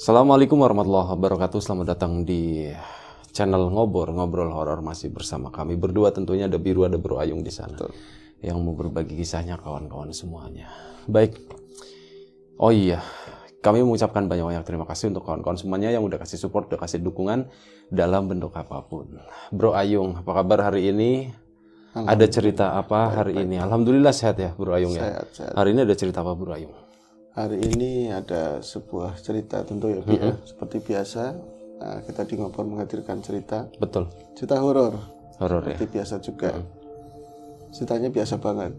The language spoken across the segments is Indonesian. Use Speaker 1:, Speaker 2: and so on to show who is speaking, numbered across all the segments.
Speaker 1: Assalamualaikum warahmatullahi wabarakatuh. Selamat datang di channel Ngobrol Horor, masih bersama kami berdua. Tentunya ada Biru, ada Bro Ayung di sana. Betul. Yang mau berbagi kisahnya kawan-kawan semuanya. Baik. Oh iya, kami mengucapkan banyak-banyak terima kasih untuk kawan-kawan semuanya yang udah kasih support, udah kasih dukungan dalam bentuk apapun. Bro Ayung, apa kabar hari ini? Ada cerita apa hari ini? Alhamdulillah sehat ya Bro Ayung ya.
Speaker 2: Sehat.
Speaker 1: Hari ini ada cerita apa Bro Ayung?
Speaker 2: Hari ini ada sebuah cerita tentu ya, ya. Seperti biasa kita di Ngobrol menghadirkan cerita.
Speaker 1: Betul.
Speaker 2: Cerita horor.
Speaker 1: Horor ya.
Speaker 2: Seperti biasa juga. Ceritanya biasa banget.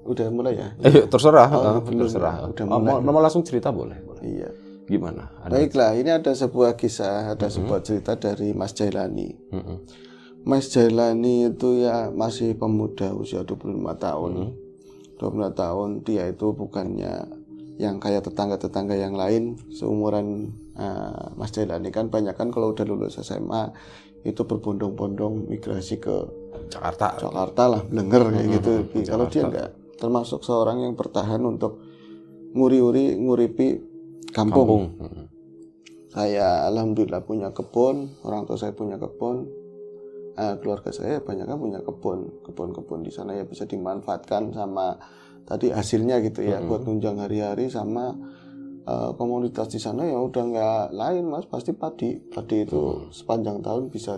Speaker 2: Udah mulai ya?
Speaker 1: Terserah.
Speaker 2: Terserah.
Speaker 1: Udah mulai. Mau langsung cerita boleh.
Speaker 2: Iya.
Speaker 1: Gimana?
Speaker 2: Baiklah, ini ada sebuah kisah, ada sebuah cerita dari Mas Jailani. Mas Jailani itu ya masih pemuda, usia 25 tahun. 25 tahun, dia itu bukannya yang kayak tetangga-tetangga yang lain seumuran Mas Jailani. Kan banyak kan kalau udah lulus SMA itu berbondong-bondong migrasi ke Jakarta lah, Blenger kayak gitu. Kalau dia enggak, termasuk seorang yang bertahan untuk nguripi kampung. Saya alhamdulillah punya kebun, orang tua saya punya kebun. Keluarga saya banyak kan punya kebun di sana ya, bisa dimanfaatkan sama tadi hasilnya gitu ya, buat tunjang hari-hari sama komunitas di sana ya udah nggak lain Mas, pasti padi itu sepanjang tahun bisa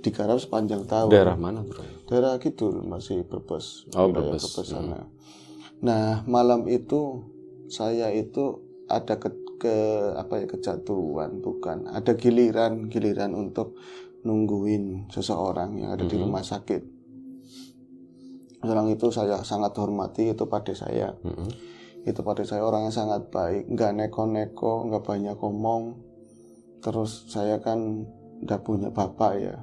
Speaker 2: digarap sepanjang tahun.
Speaker 1: Daerah mana Bro?
Speaker 2: Daerah Kidul, masih Brebes.
Speaker 1: Brebes
Speaker 2: sana. Nah malam itu saya itu ada kejatuhan, bukan, ada giliran untuk nungguin seseorang yang ada di rumah sakit. Orang itu saya sangat hormati, itu pade saya. Itu pade saya orang yang sangat baik, nggak neko-neko, nggak banyak ngomong. Terus saya kan nggak punya bapak ya,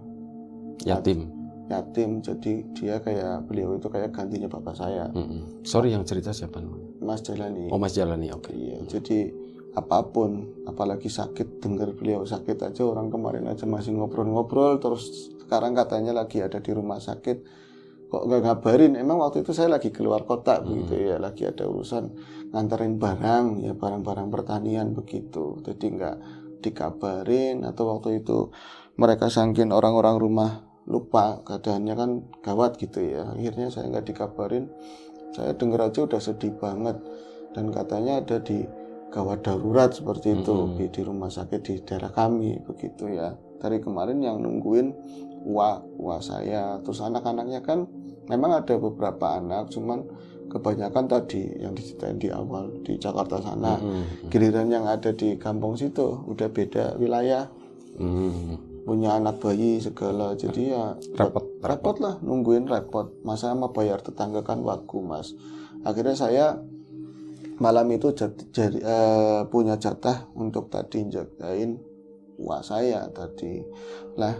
Speaker 2: yatim, jadi beliau itu kayak gantinya bapak saya.
Speaker 1: Sorry, yang cerita siapa?
Speaker 2: Mas Jailani.
Speaker 1: Oh Mas Jailani, oke.
Speaker 2: Iya, jadi apapun, apalagi sakit, dengar beliau sakit aja, orang kemarin aja masih ngobrol-ngobrol, terus sekarang katanya lagi ada di rumah sakit, kok nggak ngabarin. Emang waktu itu saya lagi keluar kota begitu ya, lagi ada urusan nganterin barang-barang pertanian begitu, jadi nggak dikabarin. Atau waktu itu mereka sangkin orang-orang rumah lupa, keadaannya kan gawat gitu ya, akhirnya saya nggak dikabarin. Saya dengar aja udah sedih banget, dan katanya ada di gawat darurat seperti itu di rumah sakit di daerah kami begitu ya. Dari kemarin yang nungguin uang saya, terus anak-anaknya kan memang ada beberapa anak, cuman kebanyakan tadi yang diceritain di awal di Jakarta sana. Giliran yang ada di kampung situ udah beda wilayah, punya anak bayi segala, jadi ya repot lah, nungguin repot. Masa sama bayar tetangga kan wagu Mas. Akhirnya saya malam itu punya jatah untuk tadi jagain uang saya tadi. Lah,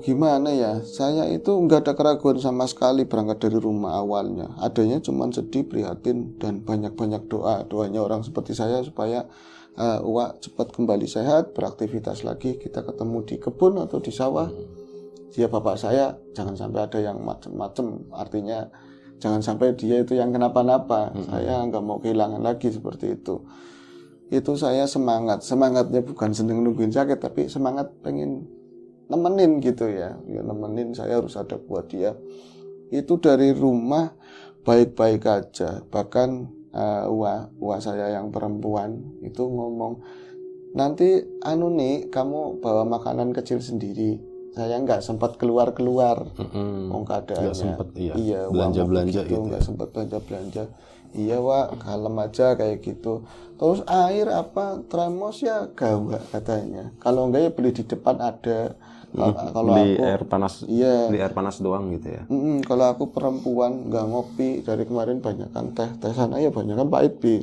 Speaker 2: gimana ya? Saya itu nggak ada keraguan sama sekali berangkat dari rumah awalnya. Adanya cuma sedih, prihatin, dan banyak-banyak doanya orang seperti saya supaya Uwa cepat kembali sehat, beraktivitas lagi, kita ketemu di kebun atau di sawah. Dia bapak saya jangan sampai ada yang macem-macem, artinya jangan sampai dia itu yang kenapa-napa. Saya nggak mau kehilangan lagi seperti itu. Itu saya semangatnya bukan seneng nungguin sakit, tapi semangat pengen nemenin gitu ya. Ya nemenin, saya harus ada buat dia. Itu dari rumah baik-baik aja. Bahkan Uwa saya yang perempuan itu ngomong, nanti nih kamu bawa makanan kecil sendiri. Saya nggak sempat keluar keadaannya.
Speaker 1: Nggak sempat,
Speaker 2: iya,
Speaker 1: belanja gitu.
Speaker 2: Nggak sempat belanja. Iya Wak, kalem aja kayak gitu. Terus air apa, termos ya gawak katanya. Kalau enggak ya beli di depan ada.
Speaker 1: Kalau beli air panas, iya. Beli air panas doang gitu ya.
Speaker 2: Kalau aku perempuan nggak ngopi, dari kemarin banyak kan teh sana ya banyak kan pahit Bi.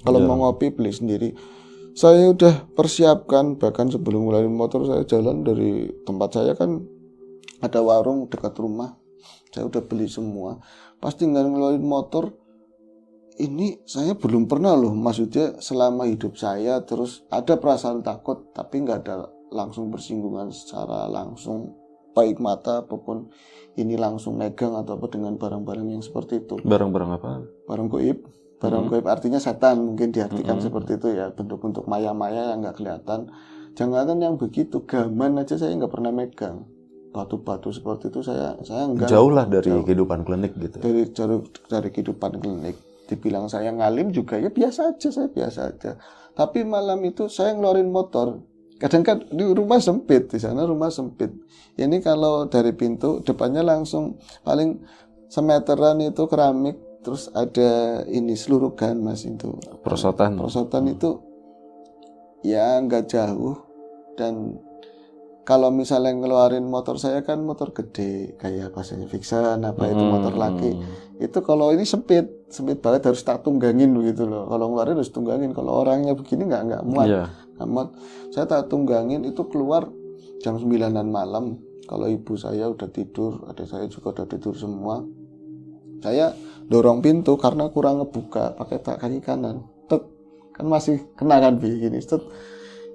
Speaker 2: Kalau mau ngopi beli sendiri. Saya udah persiapkan, bahkan sebelum mulai motor saya jalan dari tempat saya kan ada warung dekat rumah. Saya udah beli semua. Pas tinggal ngeluarin motor, ini saya belum pernah loh, maksudnya selama hidup saya terus ada perasaan takut, tapi nggak ada langsung bersinggungan secara langsung baik mata apapun ini langsung megang atau apa dengan barang-barang yang seperti itu.
Speaker 1: Barang-barang apa?
Speaker 2: barang goib. Barang goib artinya setan, mungkin diartikan seperti itu ya, bentuk-bentuk maya-maya yang nggak kelihatan. Jangankan yang begitu, gaman aja saya nggak pernah megang. Batu-batu seperti itu saya enggak.
Speaker 1: Jauh lah dari kehidupan klinik gitu.
Speaker 2: Dari kehidupan klinik. Dibilang saya ngalim juga ya biasa aja, saya biasa aja. Tapi malam itu saya ngeluarin motor. Kadang kan di rumah sempit, di sana rumah sempit. Ini kalau dari pintu depannya langsung paling semeteran itu keramik, terus ada ini selurugan Mas itu.
Speaker 1: Perosotan
Speaker 2: itu ya nggak jauh, dan kalau misalnya ngeluarin motor saya kan motor gede kayak pasnya Vixen apa itu motor laki. Itu kalau ini sempit banget, harus tak tunggangin begitu loh. Kalau ngeluarin harus tunggangin. Kalau orangnya begini nggak muat. Amat. Saya tak tunggangin itu keluar jam 9-an malam. Kalau ibu saya udah tidur, adik saya juga udah tidur semua. Saya dorong pintu karena kurang ngebuka pakai kaki kanan. Tet, kan masih kena kan begini. Tet,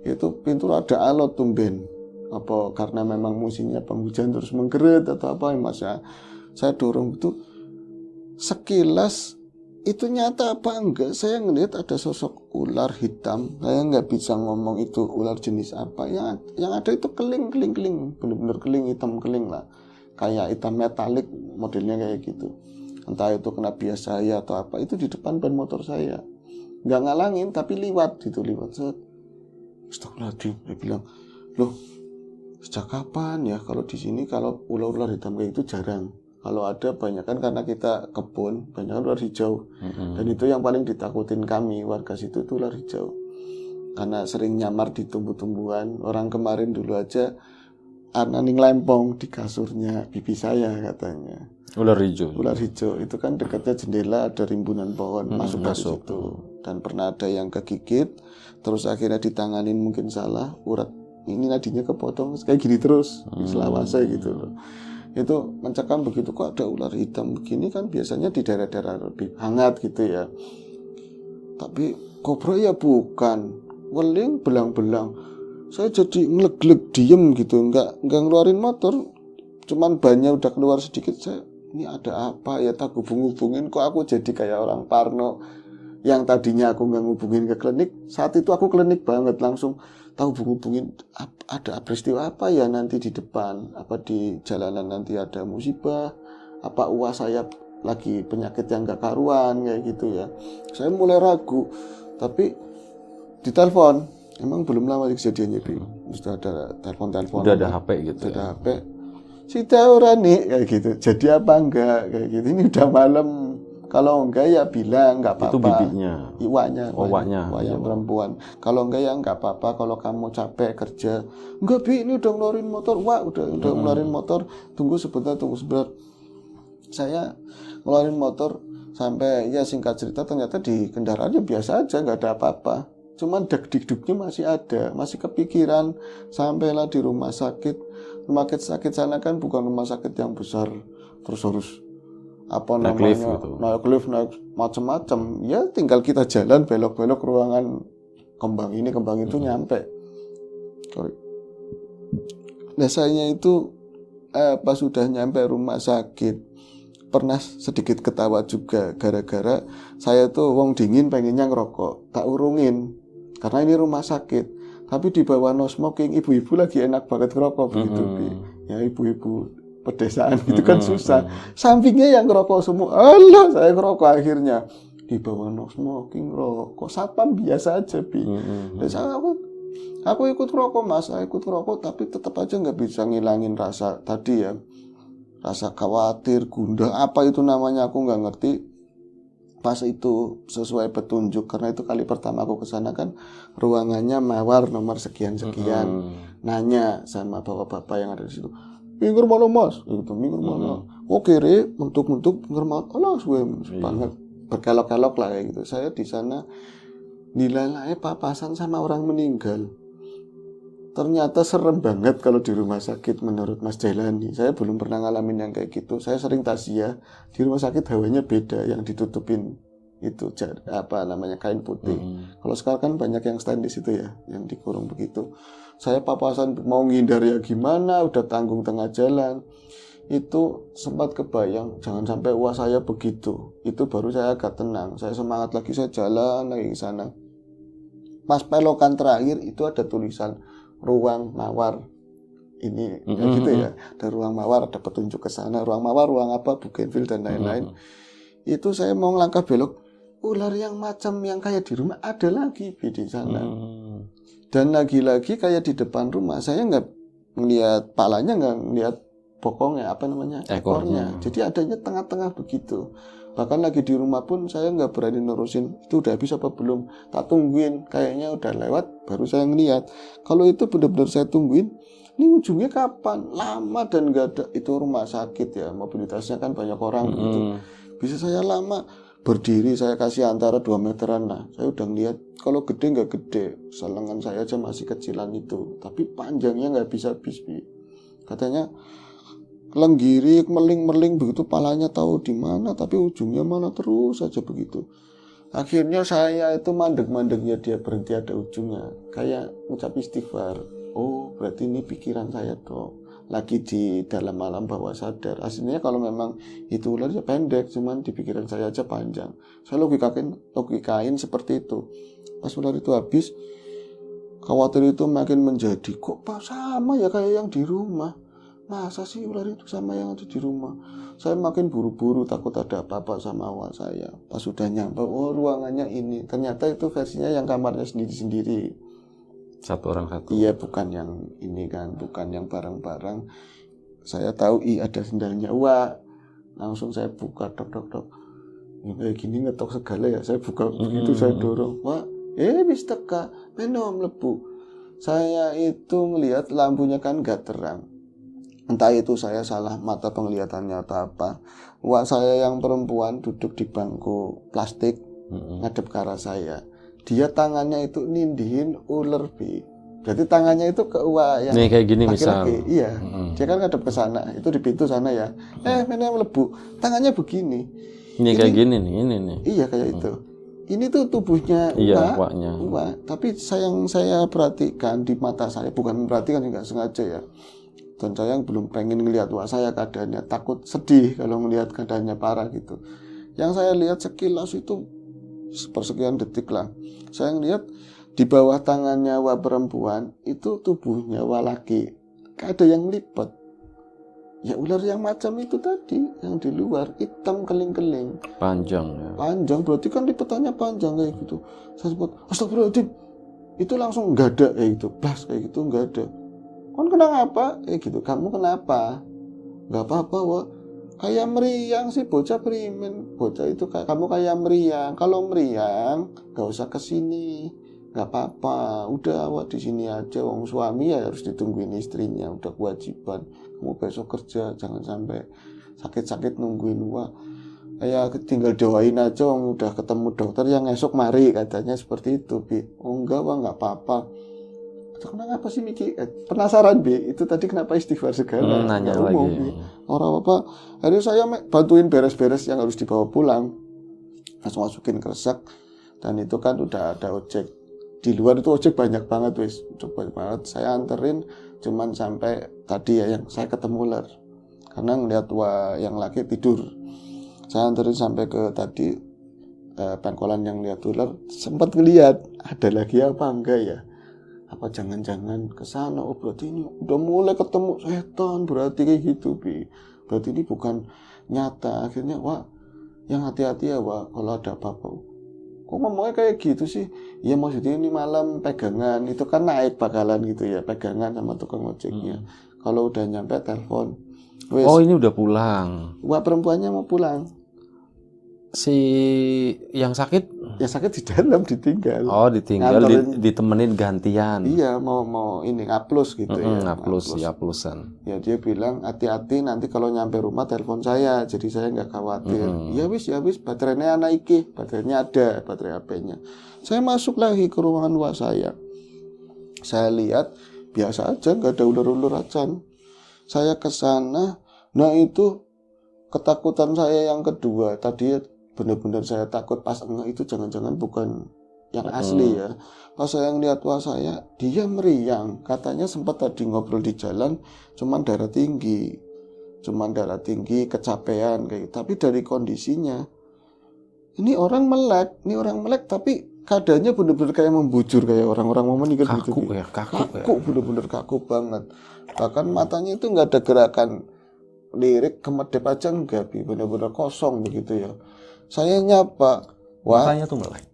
Speaker 2: itu pintu ada alot tumben. Apa karena memang musimnya penghujan terus menggeret atau apa ya Mas ya. Saya dorong itu sekilas itu nyata apa enggak, saya ngelihat ada sosok ular hitam. Saya nggak bisa ngomong itu ular jenis apa. Yang ada itu keling, bener-bener keling, hitam keling lah, kayak hitam metalik modelnya kayak gitu. Entah itu kena bias saya atau apa, itu di depan ban motor saya. Nggak ngalangin tapi liwat. Astagfirullahaladzim, dia bilang, loh sejak kapan ya kalau di sini kalau ular-ular hitam kayak itu jarang. Kalau ada banyak kan karena kita kebun, banyak kan ular hijau. Dan itu yang paling ditakutin kami warga situ itu ular hijau. Karena sering nyamar di tumbuh-tumbuhan. Orang kemarin dulu aja ning lempong di kasurnya bibi saya katanya.
Speaker 1: Ular hijau
Speaker 2: Itu kan dekatnya jendela ada rimbunan pohon, masuk dari situ. Dan pernah ada yang kegigit, terus akhirnya ditanganin mungkin salah, urat ini nadinya kepotong kayak gini terus di Selawase gitu loh. Itu mencekam begitu, kok ada ular hitam begini, kan biasanya di daerah-daerah lebih hangat gitu ya. Tapi kobra ya bukan, weling belang-belang. Saya jadi ngeleg-leg diem gitu, nggak ngeluarin motor, cuman bannya udah keluar sedikit. Saya ini ada apa ya, tak hubung-hubungin, kok aku jadi kayak orang parno. Yang tadinya aku nggak ngubungin ke klinik, saat itu aku klinik banget, langsung tahu hubungin ada peristiwa apa ya nanti di depan, apa di jalanan nanti ada musibah, apa uas saya lagi penyakit yang nggak karuan kayak gitu ya. Saya mulai ragu, tapi ditelepon, emang belum lama kejadiannya Bi, sudah ada telepon,
Speaker 1: udah ada HP gitu,
Speaker 2: sudah HP, sida ora nih kayak gitu, jadi apa enggak kayak gitu, ini udah malam. Kalau enggak ya bilang enggak apa-apa.
Speaker 1: Itu bibinya.
Speaker 2: Iwaknya
Speaker 1: Iya.
Speaker 2: perempuan. Kalau enggak ya enggak apa-apa. Kalau kamu capek kerja, enggak Bi, ini udah ngeluarin motor. Wah, udah ngeluarin motor. Tunggu sebentar. Saya ngeluarin motor sampai ya singkat cerita ternyata di kendaraannya biasa aja, enggak ada apa-apa. Cuman deg-degnya masih ada, masih kepikiran. Sampailah di rumah sakit. Rumah sakit sana kan bukan rumah sakit yang besar, terus harus apa
Speaker 1: naik
Speaker 2: namanya
Speaker 1: lift gitu.
Speaker 2: naik macam-macam ya, tinggal kita jalan belok-belok ruangan kembang itu nyampe. Biasanya itu pas sudah nyampe rumah sakit pernah sedikit ketawa juga gara-gara saya tuh wong dingin pengennya ngerokok, tak urungin karena ini rumah sakit, tapi di bawah no smoking, ibu-ibu lagi enak banget ngerokok begitu ya, ibu-ibu pedesaan itu kan susah. Sampingnya yang ngerokok semua. Allah, saya ngerokok akhirnya. Di bawah no smoking rokok. Satpam biasa aja Bi. Dan aku ikut ngerokok Mas, saya ikut ngerokok, tapi tetap aja nggak bisa ngilangin rasa tadi ya. Rasa khawatir, gundah, apa itu namanya aku nggak ngerti. Pas itu sesuai petunjuk, karena itu kali pertama aku kesana kan ruangannya mawar nomor sekian-sekian. Nanya sama bapak-bapak yang ada di situ. Minggu mana Mas? Gitu, minggu mana? Oke, untuk minggu mana? Allah suwe banget, berkelok-kelok lah kayak gitu. Saya di sana nilai papasan sama orang meninggal. Ternyata serem banget kalau di rumah sakit menurut Mas Jailani. Saya belum pernah ngalamin yang kayak gitu. Saya sering tasya di rumah sakit, hawanya beda, yang ditutupin itu apa namanya kain putih. Kalau sekarang kan banyak yang stainless itu ya, yang dikurung begitu. Saya papasan mau ngindar ya gimana, udah tanggung tengah jalan. itu sempat kebayang jangan sampai wah saya begitu. Itu baru saya agak tenang, saya semangat lagi, saya jalan lagi ke sana. Pas pelokan terakhir itu ada tulisan ruang mawar ini ya gitu ya, ada ruang mawar, ada petunjuk ke sana. Ruang mawar, ruang apa, bougainville dan lain-lain. Itu saya mau ngelangkah belok, ular yang macam yang kayak di rumah ada lagi di sana. Dan lagi-lagi kayak di depan rumah, saya nggak ngelihat palanya, nggak ngelihat bokongnya, apa namanya, ekornya. Jadi adanya tengah-tengah begitu. Bahkan lagi di rumah pun saya nggak berani nerusin, itu udah habis apa belum, tak tungguin, kayaknya udah lewat baru saya ngelihat. Kalau itu benar-benar saya tungguin, ini ujungnya kapan, lama dan nggak ada. Itu rumah sakit ya, mobilitasnya kan banyak orang gitu. Bisa saya lama berdiri, saya kasih antara 2 meteran lah, saya udah ngeliat. Kalau gede nggak gede, selengan saya aja masih kecilan itu, tapi panjangnya nggak bisa habis. Katanya lenggirik, meling-meling begitu, palanya tahu di mana, tapi ujungnya mana, terus saja begitu. Akhirnya saya itu mandek-mandeknya dia berhenti ada ujungnya, kayak ngucap istighfar. Oh berarti ini pikiran saya toh, lagi di dalam alam bawah sadar. Aslinya kalau memang itu ular ya pendek, cuman di pikiran saya aja panjang. Saya logikain seperti itu. Pas ular itu habis, khawatir itu makin menjadi, kok sama ya kayak yang di rumah. Masa sih ular itu sama yang ada di rumah? Saya makin buru-buru, takut ada apa-apa sama awal saya. Pas sudah nyampe, oh ruangannya ini. Ternyata itu versinya yang kamarnya sendiri-sendiri.
Speaker 1: Satu orang satu.
Speaker 2: Iya, bukan yang ini kan, bukan yang bareng-bareng. Saya tahu, ada sendalnya. Wah, langsung saya buka, dok. Kayak gini ngetok segala ya. Saya buka begitu, saya dorong. Wah, bis teka, menom lebu. Saya itu melihat lampunya kan gak terang. Entah itu saya salah mata penglihatannya atau apa. Wah, saya yang perempuan duduk di bangku plastik, ngadep ke arah saya. Dia tangannya itu nindihin ular, berarti tangannya itu ke Wah yang
Speaker 1: nih kayak gini
Speaker 2: laki-laki.
Speaker 1: misal.
Speaker 2: Iya, dia kan ngadep ke sana, itu di pintu sana ya. Menem lebu, tangannya begini.
Speaker 1: Ini kayak gini nih, ini nih.
Speaker 2: Iya kayak itu. Ini tuh tubuhnya Wah. Tapi saya perhatikan di mata saya, bukan perhatikan, nggak sengaja ya. Dan saya belum pengen ngelihat wah saya keadaannya, takut sedih kalau ngelihat keadaannya parah gitu. Yang saya lihat sekilas itu sepersekian detik lah, saya ngelihat di bawah tangannya wah perempuan itu tubuhnya wah laki, kayak ada yang melipat. Ya ular yang macam itu tadi, yang di luar hitam keling-keling,
Speaker 1: panjang ya.
Speaker 2: Panjang berarti kan lipatannya panjang kayak gitu. Saya sebut astagfirullahaladzim, itu langsung nggak ada kayak gitu, blas kayak gitu nggak ada. Kon kenapa? Gitu. Kamu kenapa? Gak apa-apa, wah. Kayak meriang sih bocah primen. Bocah itu kamu kayak meriang. Kalau meriang, gak usah kesini. Gak apa-apa. Udah awak di sini aja. Wong suami ya harus ditungguin istrinya. Udah kewajiban. Kamu besok kerja, jangan sampai sakit-sakit nungguin wah. Kayak tinggal doain aja. Wong udah ketemu dokter yang esok mari katanya seperti itu, Bi. Oh enggak, wah nggak apa-apa. Kenapa sih Miki? Penasaran Bi, itu tadi kenapa istighfar segala?
Speaker 1: Nanya
Speaker 2: umum,
Speaker 1: lagi.
Speaker 2: Bi. Orang apa? Hari saya bantuin beres-beres yang harus dibawa pulang, langsung masukin kresek, dan itu kan udah ada ojek. Di luar itu ojek banyak banget wis, banyak banget. Saya anterin, cuman sampai tadi ya yang saya ketemu ular, karena ngeliat wah yang laki tidur. Saya anterin sampai ke tadi pangkolan yang lihat ular, sempat ngeliat ada lagi apa enggak ya? Apa jangan-jangan ke sana? Oh berarti ini udah mulai ketemu setan, berarti kayak gitu, Bi. Berarti ini bukan nyata. Akhirnya wah, yang hati-hati ya, wah, kalau ada apa-apa. Kok ngomongnya kayak gitu sih? Ya maksudnya ini malam pegangan, itu kan naik bakalan gitu ya, pegangan sama tukang ojeknya. Kalau udah nyampe telepon.
Speaker 1: Oh ini udah pulang.
Speaker 2: Wah perempuannya mau pulang.
Speaker 1: Si yang sakit?
Speaker 2: Yang sakit di dalam ditinggal.
Speaker 1: Oh ditinggal, ditemenin gantian.
Speaker 2: Iya mau ini ngaplus gitu ya.
Speaker 1: Ngaplusan.
Speaker 2: Ya dia bilang hati-hati nanti kalau nyampe rumah telepon saya, jadi saya nggak khawatir. Ya wis baterainya naik, baterainya ada, baterai HP-nya. Saya masuk lagi ke ruangan luar saya. Saya lihat biasa aja, nggak ada ular-ular acan. Saya ke sana, nah itu ketakutan saya yang kedua tadi. Benar-benar saya takut pas itu jangan-jangan bukan yang asli ya. Pas saya ngeliat wah saya, dia meriang. Katanya sempat tadi ngobrol di jalan, cuman darah tinggi. cuman darah tinggi, kecapean kayak gitu. Tapi dari kondisinya ini orang melek tapi keadaannya bener-bener kayak membujur, kayak orang-orang mau meninggal gitu. Kaku, bener-bener kaku banget. Bahkan matanya itu nggak ada gerakan lirik, kemedep aja enggak, bener-bener kosong begitu ya. Saya nyapa, wah,
Speaker 1: matanya tuh melek.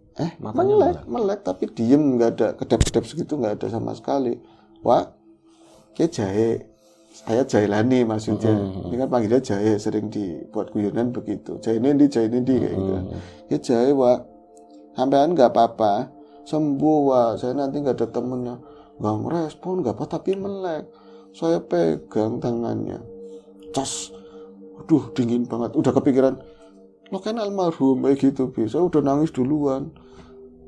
Speaker 2: melek tapi diem, nggak ada kedap-kedap segitu, nggak ada sama sekali. Wah, kayak jahe, saya Jailani maksudnya. Ini kan panggilnya jahe, sering dibuat guyonan begitu. Jahe ini kayak gitu. Ya jahe, wah, sampean nggak apa-apa, sembuh, wah, saya nanti nggak ada temennya, nggak ngerespon, nggak apa, tapi melek. Saya pegang tangannya, cas, aduh dingin banget, udah kepikiran, lo kan almarhum kayak gitu, bisa udah nangis duluan.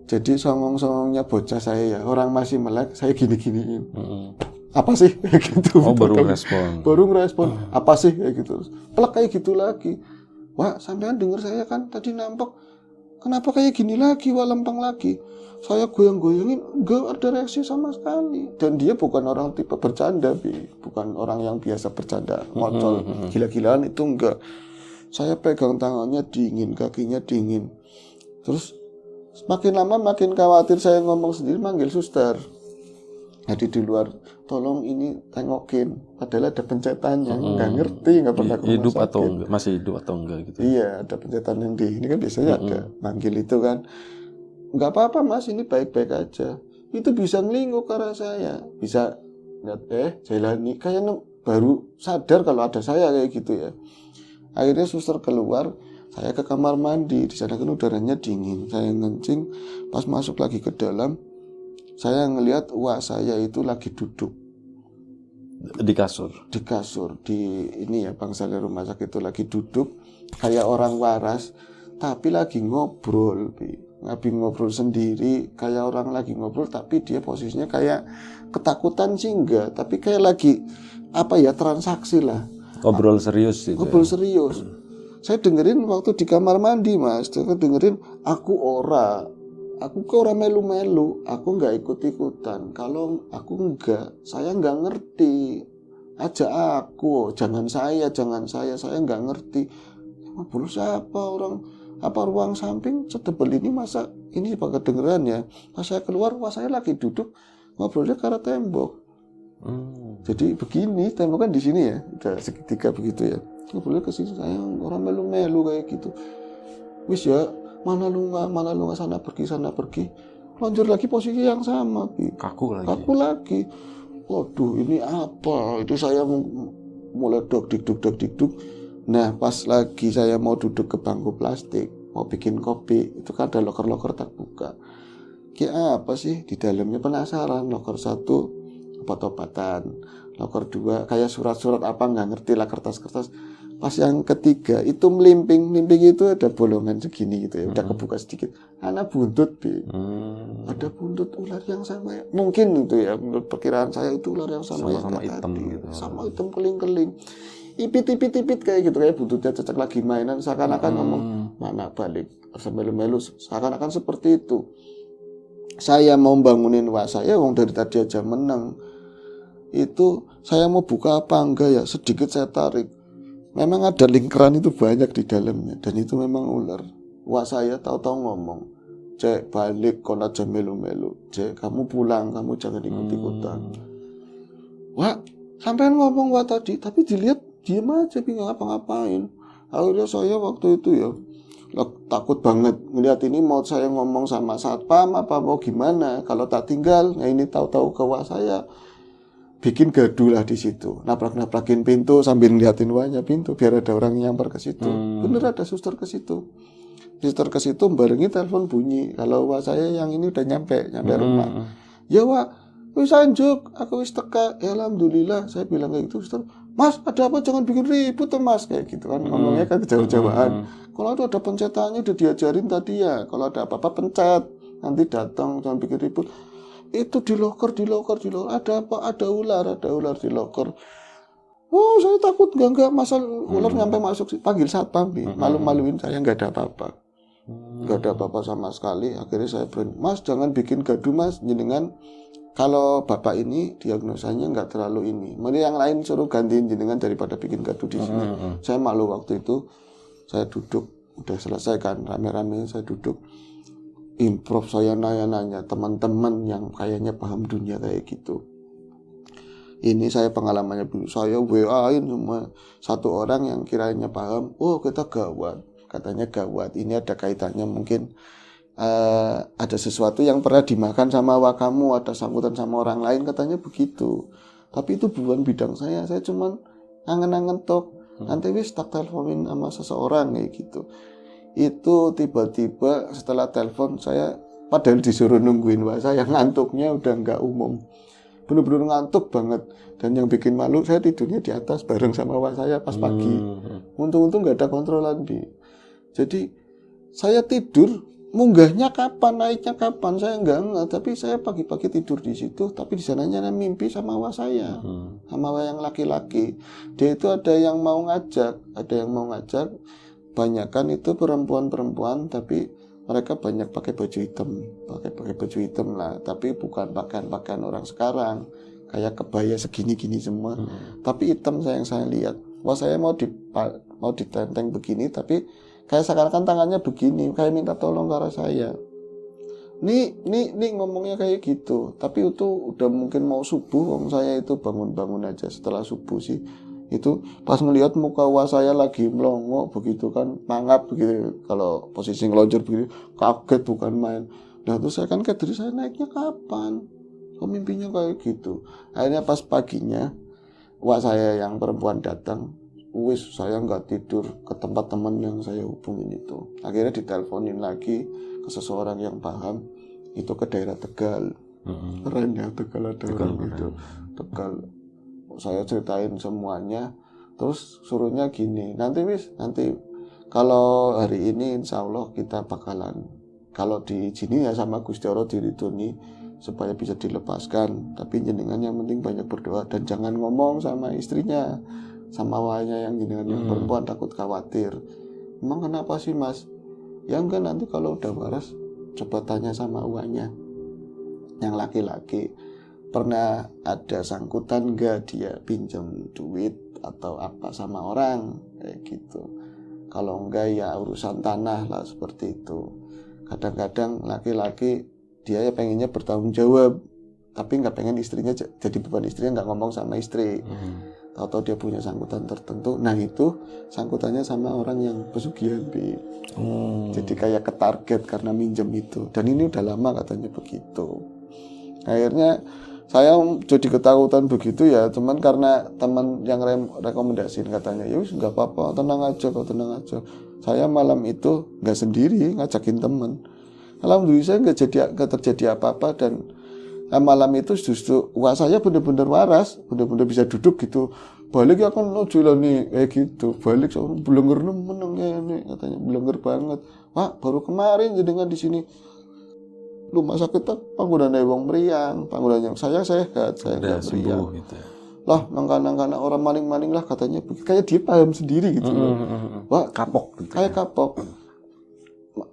Speaker 2: Jadi songong-songongnya bocah saya ya, orang masih melek, saya gini-giniin. Apa sih kayak gitu?
Speaker 1: Baru ngerespon.
Speaker 2: Apa sih kayak gitu? Pelak kayak gitu lagi. Wah, sampean denger saya kan tadi nampok. Kenapa kayak gini lagi, wah lempeng lagi? Saya goyang-goyangin, enggak ada reaksi sama sekali. Dan dia bukan orang tipe bercanda, bukan orang yang biasa bercanda, ngocol, gila-gilaan itu enggak. Saya pegang tangannya dingin, kakinya dingin. Terus makin lama makin khawatir, saya ngomong sendiri, manggil suster. Jadi di luar, tolong ini tengokin. Padahal ada pencetannya, nggak ngerti, nggak pernah ke rumah
Speaker 1: hidup
Speaker 2: sakit.
Speaker 1: atau enggak, masih hidup atau enggak gitu.
Speaker 2: Iya, ada pencetan yang di ini kan biasanya ada manggil itu kan. Nggak apa-apa mas, ini baik-baik aja. Itu bisa ngelinguk ke arah saya, bisa lihat Jailani, kayaknya baru sadar kalau ada saya kayak gitu ya. Akhirnya suster keluar, saya ke kamar mandi, di sana kan udaranya dingin. Saya ngencing, pas masuk lagi ke dalam, saya ngelihat wah saya itu lagi duduk
Speaker 1: di kasur.
Speaker 2: Di ini ya, bangsal rumah sakit itu lagi duduk kayak orang waras, tapi lagi ngobrol, sendiri, kayak orang lagi ngobrol, tapi dia posisinya kayak ketakutan sih enggak, tapi kayak lagi apa ya, transaksi lah.
Speaker 1: Ngobrol serius gitu.
Speaker 2: Ngobrol serius. Saya dengerin waktu di kamar mandi mas, saya dengerin aku ke orang melu-melu, aku nggak ikut-ikutan. Kalau aku enggak, saya nggak ngerti. Ajak aku, jangan saya nggak ngerti. Ngobrol siapa orang? Apa ruang samping setebel ini masa ini bakal dengeran ya? Pas saya keluar, wah saya lagi duduk ngobrolnya ke arah tembok. Jadi begini, tembok kan di sini ya, udah segitiga begitu ya. Ngobrolnya ke sini, saya orang melu-melu kayak gitu. Wis ya, mana lu nggak sana pergi. Lanjut lagi posisi yang sama,
Speaker 1: kaku lagi.
Speaker 2: Waduh, ini apa? Itu saya mulai dok-dik-duk. Nah, pas lagi saya mau duduk ke bangku plastik, mau bikin kopi, itu kan ada loker-loker tak buka. Kayak apa sih di dalamnya, penasaran. Loker 1 obat-obatan, loker 2 kayak surat-surat apa nggak ngerti lah, kertas-kertas. Pas yang ketiga itu melimping itu ada bolongan segini gitu ya, udah kebuka sedikit, anak buntut ada buntut ular yang sama ya. Mungkin itu ya, menurut perkiraan saya itu ular yang sama
Speaker 1: hitam gitu.
Speaker 2: Sama hitam keling-keling, ipit kayak gitu, kayak buntutnya cecek lagi mainan, seakan-akan ngomong mana balik sambil melu, seakan-akan seperti itu. Saya mau bangunin wah saya, wong dari tadi aja menang. Itu saya mau buka apa enggak ya, sedikit saya tarik. Memang ada lingkaran itu banyak di dalamnya, dan itu memang ular. Wah saya tahu-tahu ngomong, Cek balik kon aja melu-melu, Cek kamu pulang, kamu jangan ikut-ikutan. Wah sampean ngomong wah tadi, tapi dilihat diem aja, nggak ngapa-ngapain. Akhirnya saya waktu itu ya takut banget ngeliat ini, mau saya ngomong sama satpam apa mau gimana, kalau tak tinggal. Nah ini tahu-tahu ke wah saya bikin gaduh lah di situ, naprak-naprakin pintu sambil ngeliatin wahnya pintu biar ada orang nyamper ke situ. Bener ada suster ke situ. Barengi telepon bunyi kalau wah saya yang ini udah nyampe rumah. Ya wah, wis anjuk, aku wis teka. Ya alhamdulillah, saya bilang kayak gitu, suster. Mas, ada apa, jangan bikin ribut tuh mas, kayak gitu kan. Ngomongnya kan kejauh-jauhan. Kalau itu ada pencetannya udah diajarin tadi ya, kalau ada apa-apa pencet, nanti datang, jangan bikin ribut. Itu di loker, ada apa? Ada ular di loker. Oh, saya takut enggak masa ular nyampe masuk sih. Panggil satpam, malu-maluin saya, enggak ada apa-apa. Enggak ada apa-apa sama sekali. Akhirnya saya berani, Mas jangan bikin gaduh mas, jenengan kalau bapak ini diagnosanya nggak terlalu ini, mending yang lain suruh gantiin jenengan daripada bikin gaduh di sini. Saya malu waktu itu, saya duduk, udah selesai kan, rame-rame saya duduk, improv, saya nanya-nanya teman-teman yang kayaknya paham dunia kayak gitu. Ini saya pengalamannya dulu, saya WA-in semua, satu orang yang kiranya paham, oh kita gawat, katanya gawat, ini ada kaitannya mungkin ada sesuatu yang pernah dimakan sama wakamu, ada sangkutan sama orang lain, katanya begitu. Tapi itu bukan bidang saya cuman angen-angen tok. Nanti wis tak teleponin sama seseorang kayak gitu. Itu tiba-tiba setelah telepon saya, padahal disuruh nungguin wah saya, ngantuknya udah nggak umum, bener-bener ngantuk banget. Dan yang bikin malu, saya tidurnya di atas bareng sama wah saya pas pagi. Untung-untung nggak ada kontrolan bi. Jadi saya tidur, munggahnya kapan, naiknya kapan, saya nggak, tapi saya pagi-pagi tidur di situ, tapi di sananya mimpi sama wah saya, sama wah yang laki-laki. Dia itu ada yang mau ngajak, banyakan itu perempuan-perempuan, tapi mereka banyak pakai baju hitam lah, tapi bukan pakaian orang sekarang, kayak kebaya segini-gini semua, tapi hitam yang saya lihat. Wah saya mau ditenteng begini, tapi kayak seakan-akan tangannya begini, kayak minta tolong ke arah saya. Nih ngomongnya kayak gitu. Tapi itu udah mungkin mau subuh, saya itu bangun-bangun aja setelah subuh sih. Itu pas ngelihat muka wah saya lagi melongo begitu kan, mangap begitu. Kalau posisi ngelonjor begitu, kaget bukan main. Nah terus saya kan kayak diri saya naiknya kapan? Kok mimpinya kayak gitu? Akhirnya pas paginya, wah saya yang perempuan datang. Wis saya nggak tidur ke tempat teman yang saya hubungin itu. Akhirnya diteleponin lagi ke seseorang yang paham, itu ke daerah Tegal. Keren ya Tegal, ada orang itu Tegal. Saya ceritain semuanya, terus suruhnya gini, nanti kalau hari ini insya Allah kita bakalan, kalau diizini ya sama Gusti Allah diridhoni supaya bisa dilepaskan, tapi jenengan yang penting banyak berdoa dan jangan ngomong sama istrinya, sama wahnya yang jenengan yang perempuan, takut khawatir. Emang kenapa sih mas? Ya enggak, nanti kalau udah waras coba tanya sama wahnya yang laki-laki, pernah ada sangkutan enggak dia pinjam duit atau apa sama orang kayak gitu. Kalau enggak ya urusan tanah lah, seperti itu. Kadang-kadang laki-laki dia ya pengennya bertanggung jawab, tapi nggak pengen istrinya jadi beban, istrinya nggak ngomong sama istri. Atau dia punya sangkutan tertentu, nah itu sangkutannya sama orang yang pesugihan bi. Jadi kayak ke target karena minjem itu, dan ini udah lama katanya begitu. Akhirnya saya jadi ketakutan begitu ya, cuman karena teman yang rekomendasiin katanya, ya wis nggak apa-apa, tenang aja kok, tenang aja. Saya malam itu nggak sendiri, ngajakin teman. Alhamdulillah nggak terjadi apa-apa, dan malam itu justru wah saya bener-bener waras, bener-bener bisa duduk gitu. Balik ya kan jualan nih kayak gitu, balik seorang belenger menengnya nih, katanya belenger banget. Wah baru kemarin jenengan di sini rumah sakit panggunane wong meriang, panggunane saya sehat, saya nggak meriang. Gitu. Lah nangka orang maling-maling lah katanya, kayak dia paham sendiri gitu loh. Wah
Speaker 1: kapok gitu.
Speaker 2: Kayak kapok.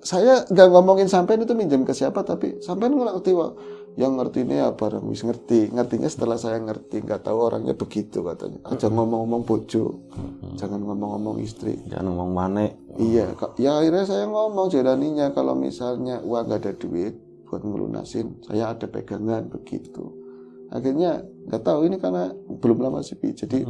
Speaker 2: Saya nggak ngomongin sampean itu minjem ke siapa, tapi sampean ngerti wah. Yang ngerti ini ya barang wis ngertinya setelah saya ngerti, nggak tahu orangnya begitu katanya. Aja ngomong-ngomong bojo, jangan ngomong-ngomong istri,
Speaker 1: jangan ngomong manek.
Speaker 2: Iya, ya akhirnya saya ngomong jalaninya, kalau misalnya uang nggak ada duit buat ngelunasin, saya ada pegangan begitu. Akhirnya nggak tahu ini karena belum lama sih, jadi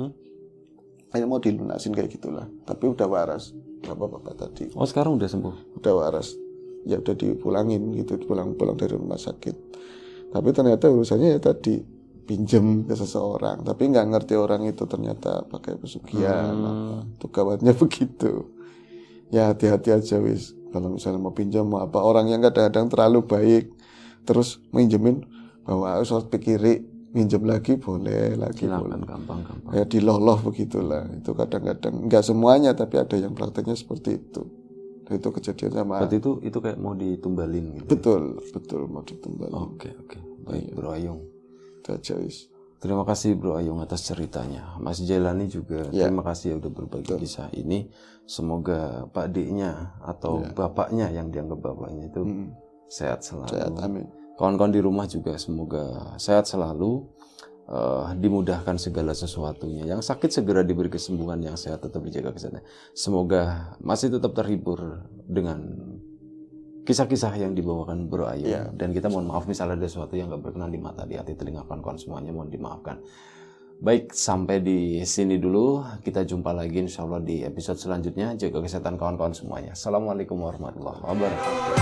Speaker 2: saya mau dilunasin kayak gitulah, tapi udah waras, bapak-bapak tadi.
Speaker 1: Oh sekarang udah sembuh?
Speaker 2: Udah waras, ya udah dipulangin gitu, pulang dari rumah sakit. Tapi ternyata urusannya ya tadi pinjam ke seseorang, tapi nggak ngerti orang itu ternyata pakai pesugihan, tuh gawatnya begitu. Ya hati-hati aja wis, kalau misalnya mau pinjam mau apa, orang yang kadang-kadang terlalu baik, terus minjemin bahwa harus pikiri, minjem lagi boleh,
Speaker 1: silakan, gampang.
Speaker 2: Ya diloloh begitulah, itu kadang-kadang nggak semuanya, tapi ada yang prakteknya seperti itu. Itu kejadian sama.
Speaker 1: Berarti itu kayak mau ditumbalin
Speaker 2: gitu. Betul mau ditumbalin.
Speaker 1: Oke. Baik, Bro Ayung.
Speaker 2: Wis.
Speaker 1: Terima kasih Bro Ayung atas ceritanya. Mas Jailani juga terima kasih ya udah berbagi kisah ini. Semoga Pak D-nya atau bapaknya yang dianggap bapaknya itu sehat selalu.
Speaker 2: Sehat, amin.
Speaker 1: Kawan-kawan di rumah juga semoga sehat selalu, dimudahkan segala sesuatunya. Yang sakit segera diberi kesembuhan, yang sehat tetap dijaga kesehatan. Semoga masih tetap terhibur dengan kisah-kisah yang dibawakan Bro Ayu. Dan kita mohon maaf misalnya ada sesuatu yang gak berkenan di mata, di hati, telinga kawan-kawan semuanya, mohon dimaafkan. Baik, sampai di sini dulu. Kita jumpa lagi insya Allah di episode selanjutnya. Jaga kesehatan kawan-kawan semuanya. Assalamualaikum warahmatullahi wabarakatuh.